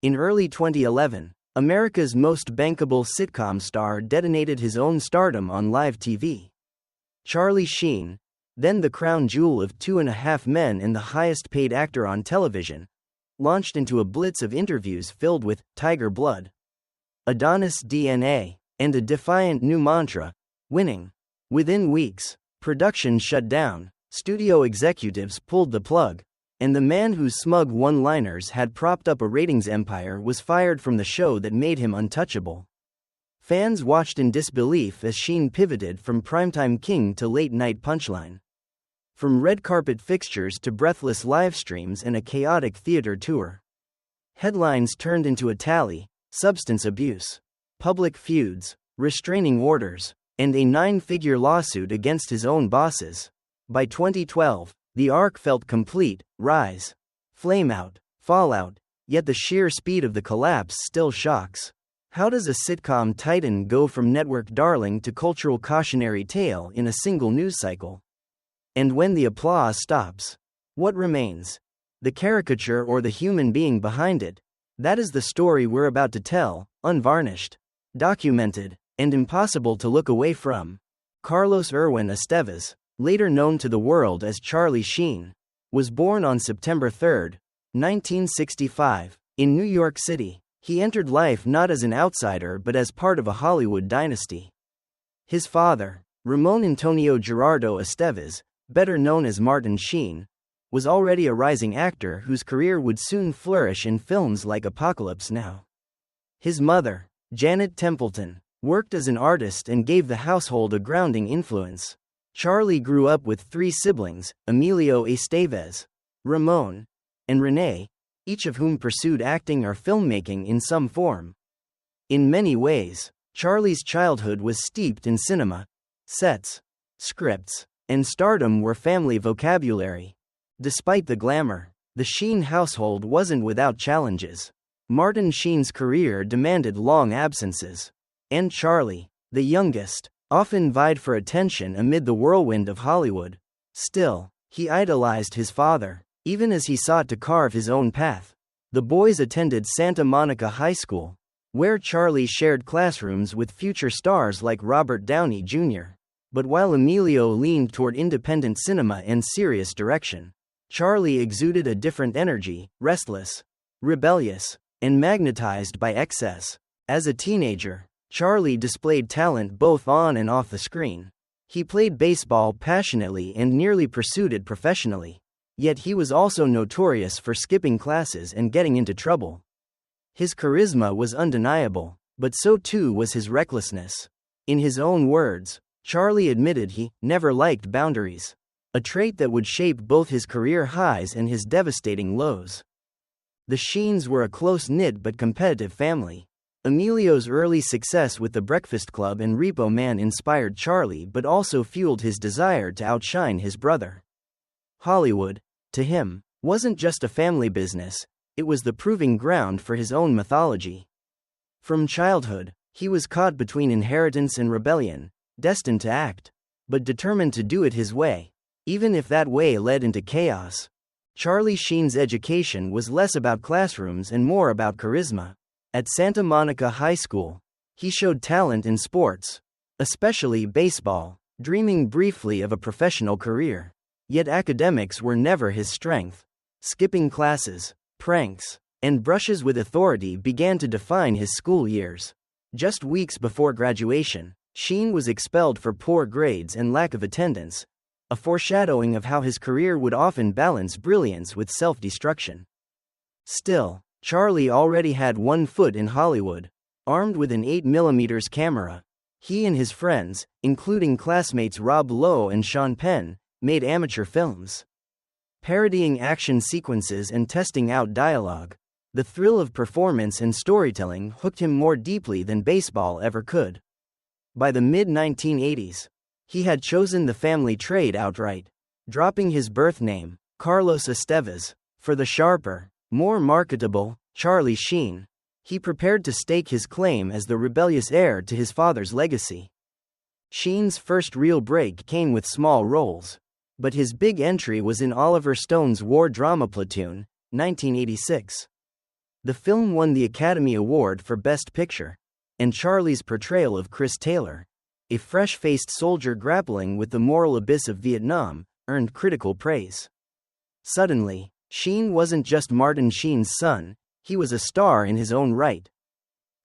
In early 2011, America's most bankable sitcom star detonated his own stardom on live TV. Charlie Sheen, then the crown jewel of 2.5 Men and the highest-paid actor on television, launched into a blitz of interviews filled with tiger blood, Adonis DNA, and a defiant new mantra, winning. Within weeks, production shut down, studio executives pulled the plug, and the man whose smug one-liners had propped up a ratings empire was fired from the show that made him untouchable. Fans watched in disbelief as Sheen pivoted from primetime king to late-night punchline. From red carpet fixtures to breathless live streams and a chaotic theater tour. Headlines turned into a tally: substance abuse, public feuds, restraining orders, and a 9-figure lawsuit against his own bosses. By 2012, the arc felt complete: rise, flameout, fallout, yet the sheer speed of the collapse still shocks. How does a sitcom titan go from network darling to cultural cautionary tale in a single news cycle? And when the applause stops, what remains? The caricature or the human being behind it? That is the story we're about to tell, unvarnished, documented, and impossible to look away from. Carlos Irwin Estevez, later known to the world as Charlie Sheen, was born on September 3, 1965, in New York City. He entered life not as an outsider but as part of a Hollywood dynasty. His father, Ramon Antonio Gerardo Estevez, better known as Martin Sheen, was already a rising actor whose career would soon flourish in films like Apocalypse Now. His mother, Janet Templeton, worked as an artist and gave the household a grounding influence. Charlie grew up with 3 siblings, Emilio Estevez, Ramon, and Renee, each of whom pursued acting or filmmaking in some form. In many ways, Charlie's childhood was steeped in cinema. Sets, scripts, and stardom were family vocabulary. Despite the glamour, the Sheen household wasn't without challenges. Martin Sheen's career demanded long absences, and Charlie, the youngest, often vied for attention amid the whirlwind of Hollywood. Still, he idolized his father, even as he sought to carve his own path. The boys attended Santa Monica High School, where Charlie shared classrooms with future stars like Robert Downey Jr. But while Emilio leaned toward independent cinema and serious direction, Charlie exuded a different energy: restless, rebellious, and magnetized by excess. As a teenager, Charlie displayed talent both on and off the screen. He played baseball passionately and nearly pursued it professionally. Yet he was also notorious for skipping classes and getting into trouble. His charisma was undeniable, but so too was his recklessness. In his own words, Charlie admitted he never liked boundaries, a trait that would shape both his career highs and his devastating lows. The Sheens were a close-knit but competitive family. Emilio's early success with The Breakfast Club and Repo Man inspired Charlie but also fueled his desire to outshine his brother. Hollywood, to him, wasn't just a family business, it was the proving ground for his own mythology. From childhood, he was caught between inheritance and rebellion, destined to act, but determined to do it his way, even if that way led into chaos. Charlie Sheen's education was less about classrooms and more about charisma. At Santa Monica High School, he showed talent in sports, especially baseball, dreaming briefly of a professional career. Yet academics were never his strength. Skipping classes, pranks, and brushes with authority began to define his school years. Just weeks before graduation, Sheen was expelled for poor grades and lack of attendance, a foreshadowing of how his career would often balance brilliance with self-destruction. Still, Charlie already had one foot in Hollywood. Armed with an 8mm camera, he and his friends, including classmates Rob Lowe and Sean Penn, made amateur films. Parodying action sequences and testing out dialogue, the thrill of performance and storytelling hooked him more deeply than baseball ever could. By the mid-1980s, he had chosen the family trade outright, dropping his birth name, Carlos Estevez, for the sharper, more marketable, Charlie Sheen. He prepared to stake his claim as the rebellious heir to his father's legacy. Sheen's first real break came with small roles, but his big entry was in Oliver Stone's war drama Platoon, 1986. The film won the Academy Award for Best Picture, and Charlie's portrayal of Chris Taylor, a fresh-faced soldier grappling with the moral abyss of Vietnam, earned critical praise. Suddenly, Sheen wasn't just Martin Sheen's son, he was a star in his own right.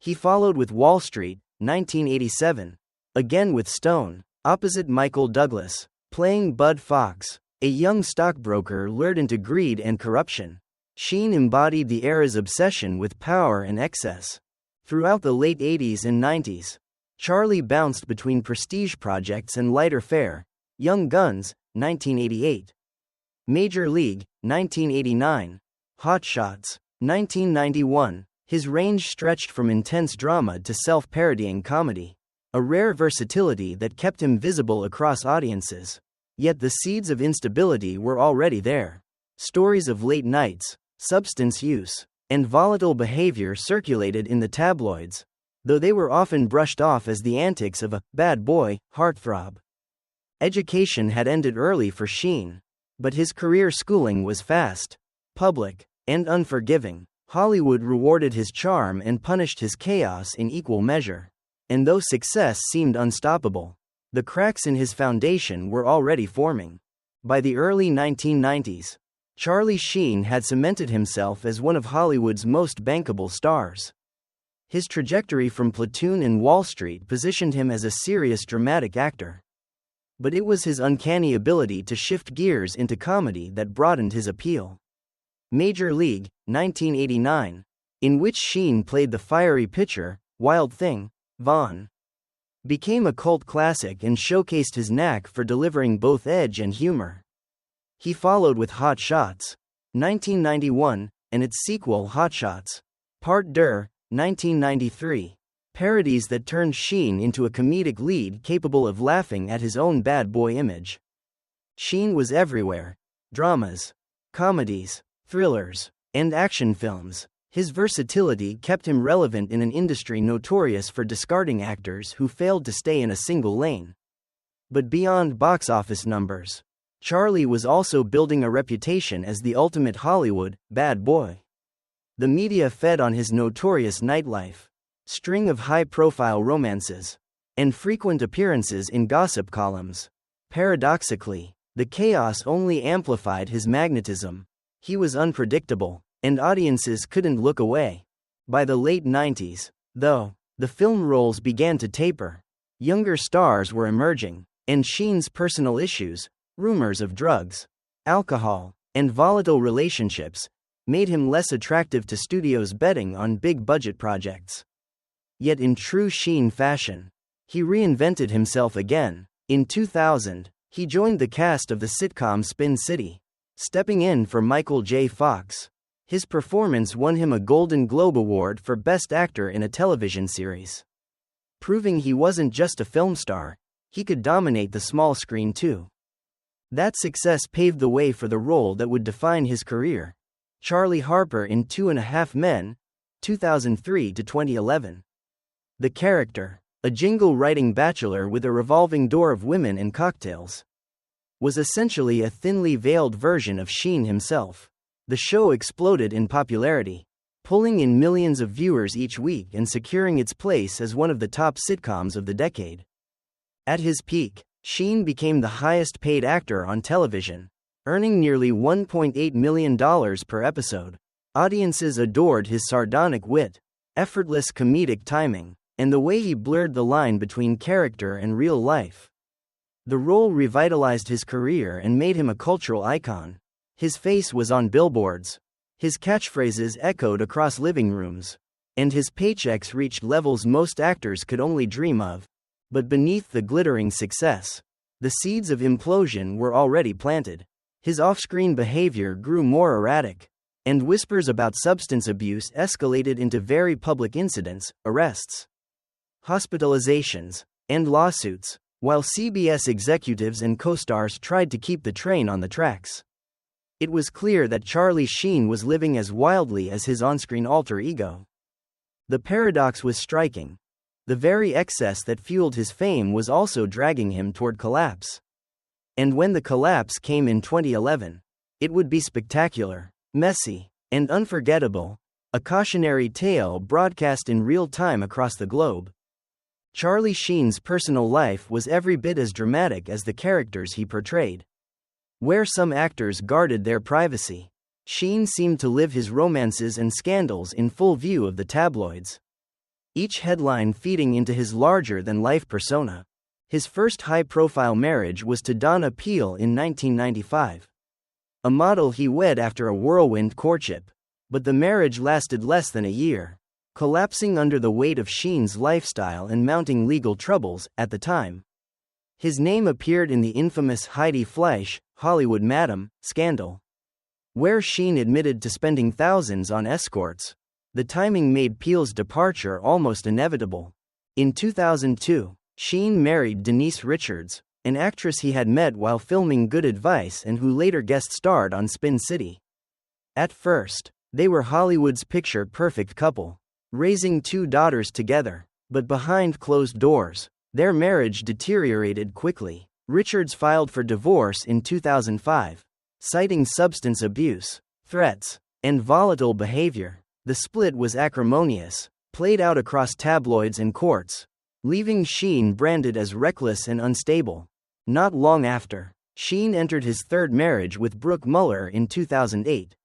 He followed with Wall Street, 1987, again with Stone, opposite Michael Douglas, playing Bud Fox, a young stockbroker lured into greed and corruption. Sheen embodied the era's obsession with power and excess. Throughout the late 80s and 90s, Charlie bounced between prestige projects and lighter fare. Young Guns, 1988. Major League, 1989. Hot Shots, 1991. His range stretched from intense drama to self-parodying comedy, a rare versatility that kept him visible across audiences. Yet the seeds of instability were already there. Stories of late nights, substance use, and volatile behavior circulated in the tabloids, though they were often brushed off as the antics of a bad boy heartthrob. Education had ended early for Sheen, but his career schooling was fast, public, and unforgiving. Hollywood rewarded his charm and punished his chaos in equal measure. And though success seemed unstoppable, the cracks in his foundation were already forming. By the early 1990s, Charlie Sheen had cemented himself as one of Hollywood's most bankable stars. His trajectory from Platoon and Wall Street positioned him as a serious dramatic actor. But it was his uncanny ability to shift gears into comedy that broadened his appeal. Major League, 1989, in which Sheen played the fiery pitcher, Wild Thing, Vaughn, became a cult classic and showcased his knack for delivering both edge and humor. He followed with Hot Shots, 1991, and its sequel Hot Shots, Part 2, 1993, parodies that turned Sheen into a comedic lead capable of laughing at his own bad boy image. Sheen was everywhere: dramas, comedies, thrillers, and action films. His versatility kept him relevant in an industry notorious for discarding actors who failed to stay in a single lane. But beyond box office numbers, Charlie was also building a reputation as the ultimate Hollywood bad boy. The media fed on his notorious nightlife, string of high-profile romances, and frequent appearances in gossip columns. Paradoxically, the chaos only amplified his magnetism. He was unpredictable, and audiences couldn't look away. By the late 90s, though, the film roles began to taper. Younger stars were emerging, and Sheen's personal issues, rumors of drugs, alcohol, and volatile relationships, made him less attractive to studios betting on big-budget projects. Yet in true Sheen fashion, he reinvented himself again. In 2000, he joined the cast of the sitcom Spin City, stepping in for Michael J. Fox. His performance won him a Golden Globe Award for Best Actor in a Television Series, proving he wasn't just a film star, he could dominate the small screen too. That success paved the way for the role that would define his career: Charlie Harper in 2.5 Men, 2003 to 2011. The character, a jingle-writing bachelor with a revolving door of women and cocktails, was essentially a thinly veiled version of Sheen himself. The show exploded in popularity, pulling in millions of viewers each week and securing its place as one of the top sitcoms of the decade. At his peak, Sheen became the highest-paid actor on television, earning nearly $1.8 million per episode. Audiences adored his sardonic wit, effortless comedic timing, and the way he blurred the line between character and real life. The role revitalized his career and made him a cultural icon. His face was on billboards, his catchphrases echoed across living rooms, and his paychecks reached levels most actors could only dream of. But beneath the glittering success, the seeds of implosion were already planted. His off-screen behavior grew more erratic, and whispers about substance abuse escalated into very public incidents, arrests, hospitalizations, and lawsuits, while CBS executives and co-stars tried to keep the train on the tracks. It was clear that Charlie Sheen was living as wildly as his on-screen alter ego. The paradox was striking. The very excess that fueled his fame was also dragging him toward collapse. And when the collapse came in 2011, it would be spectacular, messy, and unforgettable, a cautionary tale broadcast in real time across the globe. Charlie Sheen's personal life was every bit as dramatic as the characters he portrayed. Where some actors guarded their privacy, Sheen seemed to live his romances and scandals in full view of the tabloids, each headline feeding into his larger-than-life persona. His first high-profile marriage was to Donna Peel in 1995. A model he wed after a whirlwind courtship. But the marriage lasted less than a year, collapsing under the weight of Sheen's lifestyle and mounting legal troubles at the time. His name appeared in the infamous Heidi Fleisch, Hollywood Madam, scandal, where Sheen admitted to spending thousands on escorts. The timing made Peel's departure almost inevitable. In 2002, Sheen married Denise Richards, an actress he had met while filming Good Advice and who later guest-starred on Spin City. At first, they were Hollywood's picture-perfect couple, raising 2 daughters together, but behind closed doors, their marriage deteriorated quickly. Richards filed for divorce in 2005, citing substance abuse, threats, and volatile behavior. The split was acrimonious, played out across tabloids and courts, leaving Sheen branded as reckless and unstable. Not long after, Sheen entered his third marriage with Brooke Muller in 2008.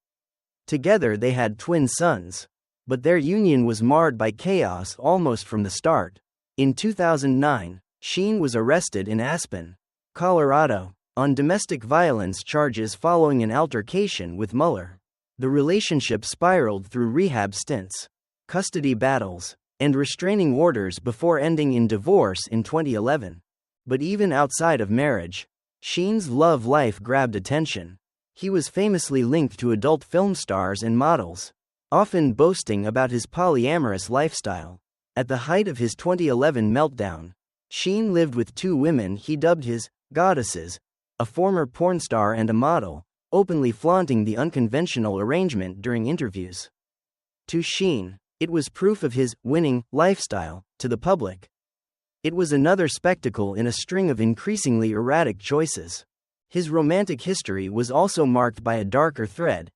Together they had twin sons, but their union was marred by chaos almost from the start. In 2009, Sheen was arrested in Aspen, Colorado, on domestic violence charges following an altercation with Muller. The relationship spiraled through rehab stints, custody battles, and restraining orders before ending in divorce in 2011. But even outside of marriage, Sheen's love life grabbed attention. He was famously linked to adult film stars and models, often boasting about his polyamorous lifestyle. At the height of his 2011 meltdown, Sheen lived with 2 women he dubbed his goddesses, a former porn star and a model, openly flaunting the unconventional arrangement during interviews. To Sheen, it was proof of his winning lifestyle to the public. It was another spectacle in a string of increasingly erratic choices. His romantic history was also marked by a darker thread: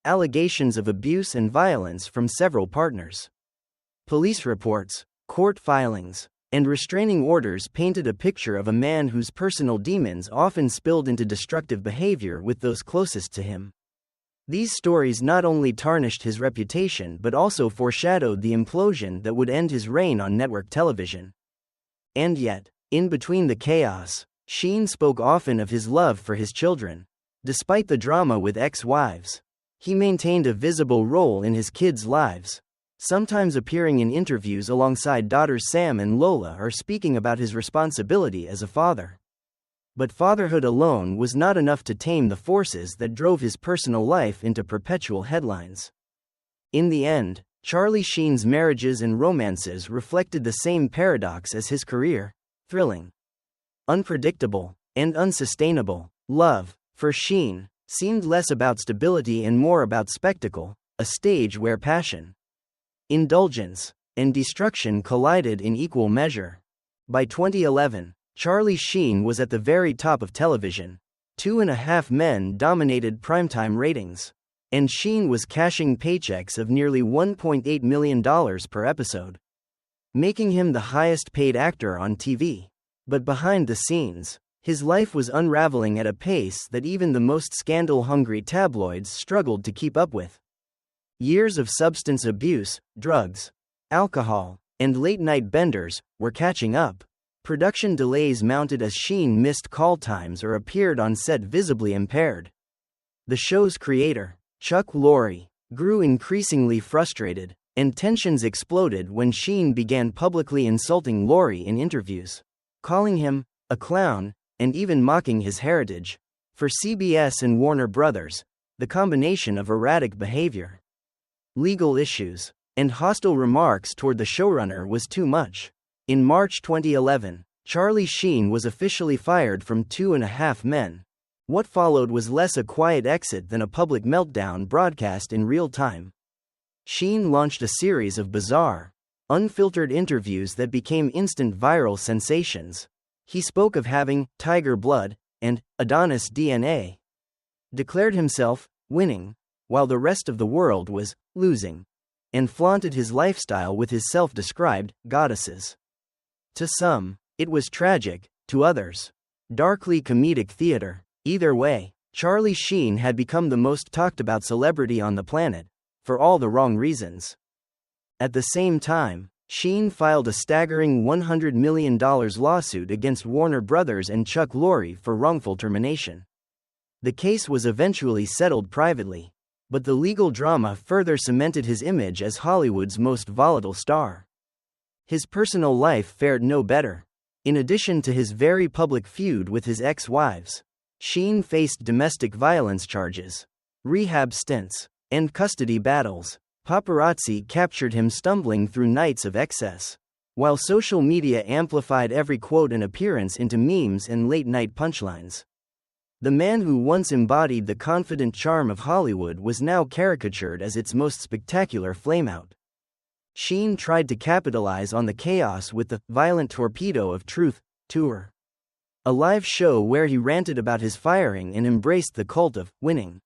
allegations of abuse and violence from several partners. Police reports, court filings, and restraining orders painted a picture of a man whose personal demons often spilled into destructive behavior with those closest to him. These stories not only tarnished his reputation but also foreshadowed the implosion that would end his reign on network television. And yet, in between the chaos, Sheen spoke often of his love for his children. Despite the drama with ex-wives, he maintained a visible role in his kids' lives, sometimes appearing in interviews alongside daughters Sam and Lola or speaking about his responsibility as a father. But fatherhood alone was not enough to tame the forces that drove his personal life into perpetual headlines. In the end, Charlie Sheen's marriages and romances reflected the same paradox as his career: thrilling, unpredictable, and unsustainable. Love, for Sheen, seemed less about stability and more about spectacle, a stage where passion, indulgence, and destruction collided in equal measure. By 2011, Charlie Sheen was at the very top of television. 2.5 Men dominated primetime ratings, and Sheen was cashing paychecks of nearly $1.8 million per episode, making him the highest-paid actor on TV. But behind the scenes, his life was unraveling at a pace that even the most scandal-hungry tabloids struggled to keep up with. Years of substance abuse, drugs, alcohol, and late-night benders were catching up. Production delays mounted as Sheen missed call times or appeared on set visibly impaired. The show's creator, Chuck Lorre, grew increasingly frustrated, and tensions exploded when Sheen began publicly insulting Lorre in interviews, calling him a clown, and even mocking his heritage. For CBS and Warner Brothers, the combination of erratic behavior, legal issues, and hostile remarks toward the showrunner was too much. In March 2011, Charlie Sheen was officially fired from 2.5 Men. What followed was less a quiet exit than a public meltdown broadcast in real time. Sheen launched a series of bizarre, unfiltered interviews that became instant viral sensations. He spoke of having tiger blood and Adonis DNA, declared himself winning, while the rest of the world was losing. and flaunted his lifestyle with his self-described goddesses. To some, it was tragic, to others, darkly comedic theater. Either way, Charlie Sheen had become the most talked about celebrity on the planet, for all the wrong reasons. At the same time, Sheen filed a staggering $100 million lawsuit against Warner Brothers and Chuck Lorre for wrongful termination. The case was eventually settled privately, but the legal drama further cemented his image as Hollywood's most volatile star. His personal life fared no better. In addition to his very public feud with his ex-wives, Sheen faced domestic violence charges, rehab stints, and custody battles. Paparazzi captured him stumbling through nights of excess, while social media amplified every quote and appearance into memes and late-night punchlines. The man who once embodied the confident charm of Hollywood was now caricatured as its most spectacular flameout. Sheen tried to capitalize on the chaos with the Violent Torpedo of Truth tour, a live show where he ranted about his firing and embraced the cult of winning.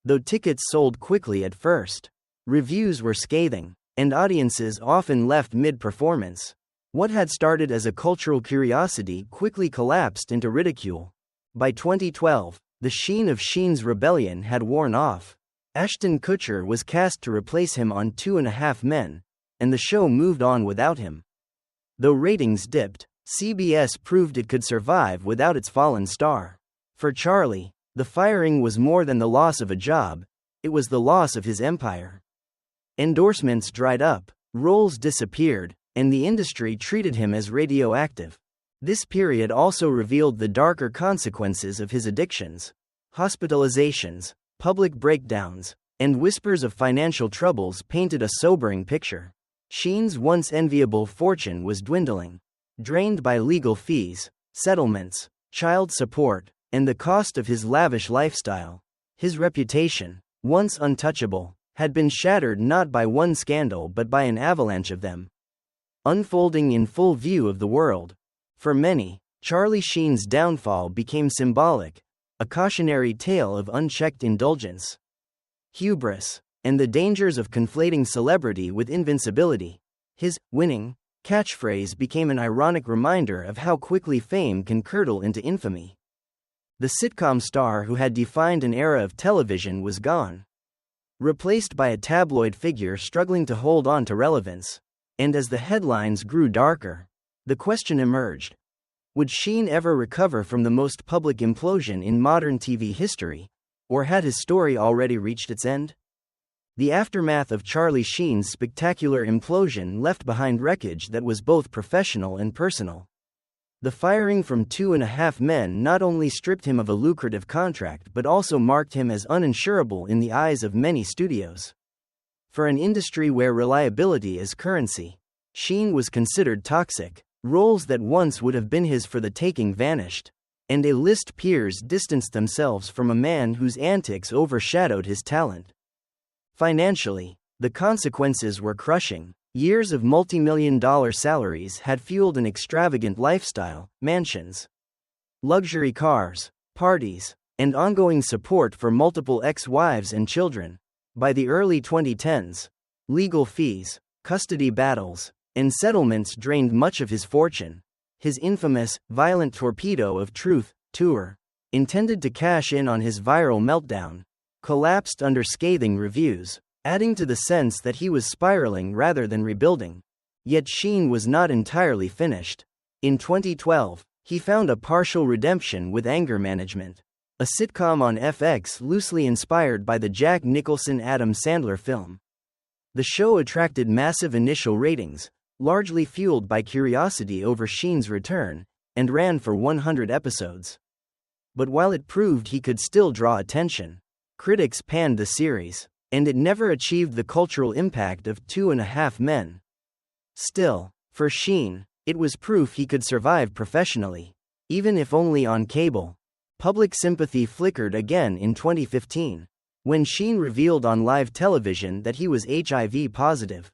Though tickets sold quickly at first, reviews were scathing, and audiences often left mid-performance. What had started as a cultural curiosity quickly collapsed into ridicule. By 2012, the sheen of Sheen's rebellion had worn off. Ashton Kutcher was cast to replace him on 2.5 Men, and the show moved on without him. Though ratings dipped, CBS proved it could survive without its fallen star. For Charlie, the firing was more than the loss of a job, it was the loss of his empire. Endorsements dried up, roles disappeared, and the industry treated him as radioactive. This period also revealed the darker consequences of his addictions. Hospitalizations, public breakdowns, and whispers of financial troubles painted a sobering picture. Sheen's once enviable fortune was dwindling, drained by legal fees, settlements, child support, and the cost of his lavish lifestyle. His reputation, once untouchable, had been shattered not by one scandal but by an avalanche of them, unfolding in full view of the world. For many, Charlie Sheen's downfall became symbolic, a cautionary tale of unchecked indulgence, hubris, and the dangers of conflating celebrity with invincibility. His winning catchphrase became an ironic reminder of how quickly fame can curdle into infamy. The sitcom star who had defined an era of television was gone, replaced by a tabloid figure struggling to hold on to relevance. And as the headlines grew darker, the question emerged: would Sheen ever recover from the most public implosion in modern TV history, or had his story already reached its end? The aftermath of Charlie Sheen's spectacular implosion left behind wreckage that was both professional and personal. The firing from 2.5 Men not only stripped him of a lucrative contract but also marked him as uninsurable in the eyes of many studios. For an industry where reliability is currency, Sheen was considered toxic. Roles that once would have been his for the taking vanished, and A-list peers distanced themselves from a man whose antics overshadowed his talent. Financially, the consequences were crushing. Years of multi-million-dollar salaries had fueled an extravagant lifestyle, mansions, luxury cars, parties, and ongoing support for multiple ex-wives and children. By the early 2010s, legal fees, custody battles, and settlements drained much of his fortune. His infamous Violent Torpedo of Truth tour, intended to cash in on his viral meltdown, collapsed under scathing reviews, adding to the sense that he was spiraling rather than rebuilding. Yet Sheen was not entirely finished. In 2012, he found a partial redemption with Anger Management, a sitcom on FX loosely inspired by the Jack Nicholson-Adam Sandler film. The show attracted massive initial ratings, largely fueled by curiosity over Sheen's return, and ran for 100 episodes. But while it proved he could still draw attention, critics panned the series, and it never achieved the cultural impact of 2.5 Men. Still, for Sheen, it was proof he could survive professionally, even if only on cable. Public sympathy flickered again in 2015, when Sheen revealed on live television that he was HIV positive,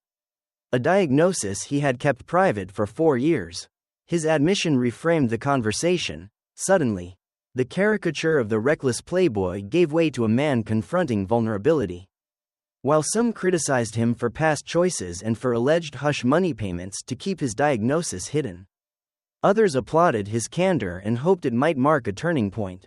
a diagnosis he had kept private for 4 years. His admission reframed the conversation. Suddenly, the caricature of the reckless playboy gave way to a man confronting vulnerability. While some criticized him for past choices and for alleged hush money payments to keep his diagnosis hidden, others applauded his candor and hoped it might mark a turning point.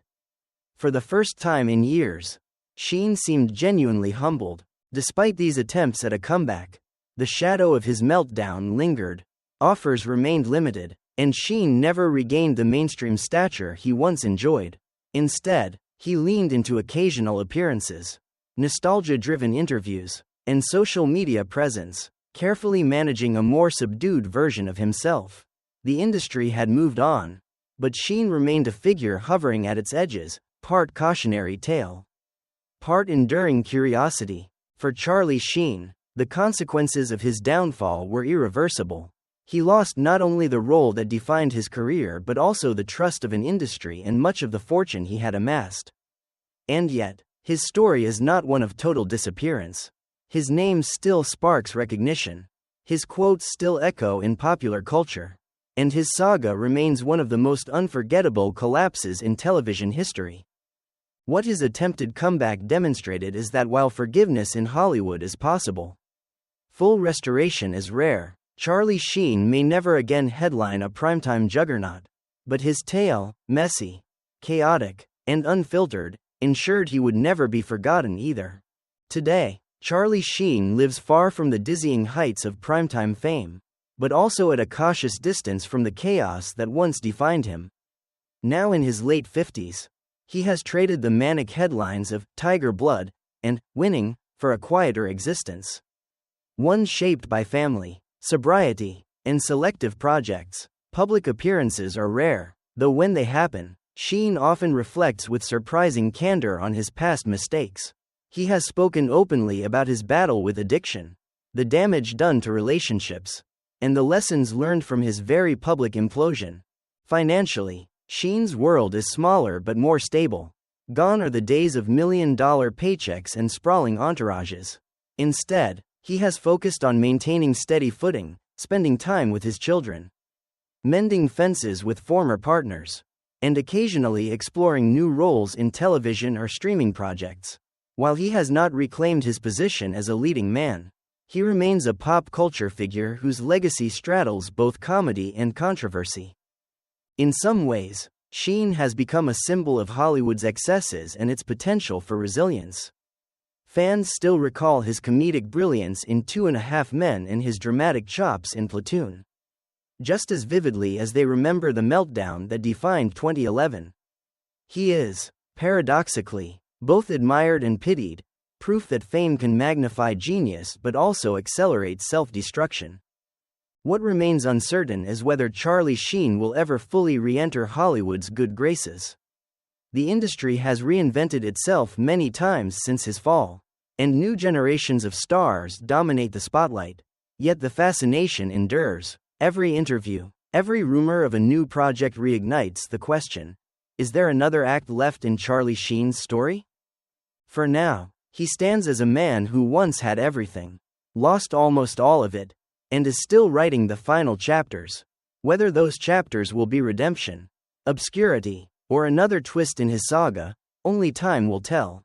For the first time in years, Sheen seemed genuinely humbled. Despite these attempts at a comeback, the shadow of his meltdown lingered, offers remained limited, and Sheen never regained the mainstream stature he once enjoyed. Instead, he leaned into occasional appearances, nostalgia-driven interviews, and social media presence, carefully managing a more subdued version of himself. The industry had moved on, but Sheen remained a figure hovering at its edges, part cautionary tale, part enduring curiosity. For Charlie Sheen, the consequences of his downfall were irreversible. He lost not only the role that defined his career but also the trust of an industry and much of the fortune he had amassed. And yet, his story is not one of total disappearance. His name still sparks recognition. His quotes still echo in popular culture. And his saga remains one of the most unforgettable collapses in television history. What his attempted comeback demonstrated is that while forgiveness in Hollywood is possible, full restoration is rare. Charlie Sheen may never again headline a primetime juggernaut, but his tale, messy, chaotic, and unfiltered, ensured he would never be forgotten either. Today, Charlie Sheen lives far from the dizzying heights of primetime fame, but also at a cautious distance from the chaos that once defined him. Now in his late 50s, he has traded the manic headlines of Tiger Blood and Winning for a quieter existence. One shaped by family, sobriety, and selective projects. Public appearances are rare, though when they happen, Sheen often reflects with surprising candor on his past mistakes. He has spoken openly about his battle with addiction, the damage done to relationships, and the lessons learned from his very public implosion. Financially, Sheen's world is smaller but more stable. Gone are the days of million-dollar paychecks and sprawling entourages. Instead, he has focused on maintaining steady footing, spending time with his children, mending fences with former partners, and occasionally exploring new roles in television or streaming projects. While he has not reclaimed his position as a leading man, he remains a pop culture figure whose legacy straddles both comedy and controversy. In some ways, Sheen has become a symbol of Hollywood's excesses and its potential for resilience. Fans still recall his comedic brilliance in 2.5 Men and his dramatic chops in Platoon, just as vividly as they remember the meltdown that defined 2011. He is, paradoxically, both admired and pitied, proof that fame can magnify genius but also accelerate self-destruction. What remains uncertain is whether Charlie Sheen will ever fully re-enter Hollywood's good graces. The industry has reinvented itself many times since his fall, and new generations of stars dominate the spotlight. Yet the fascination endures. Every interview, every rumor of a new project reignites the question: is there another act left in Charlie Sheen's story? For now, he stands as a man who once had everything, lost almost all of it, and is still writing the final chapters. Whether those chapters will be redemption, obscurity, or another twist in his saga, only time will tell.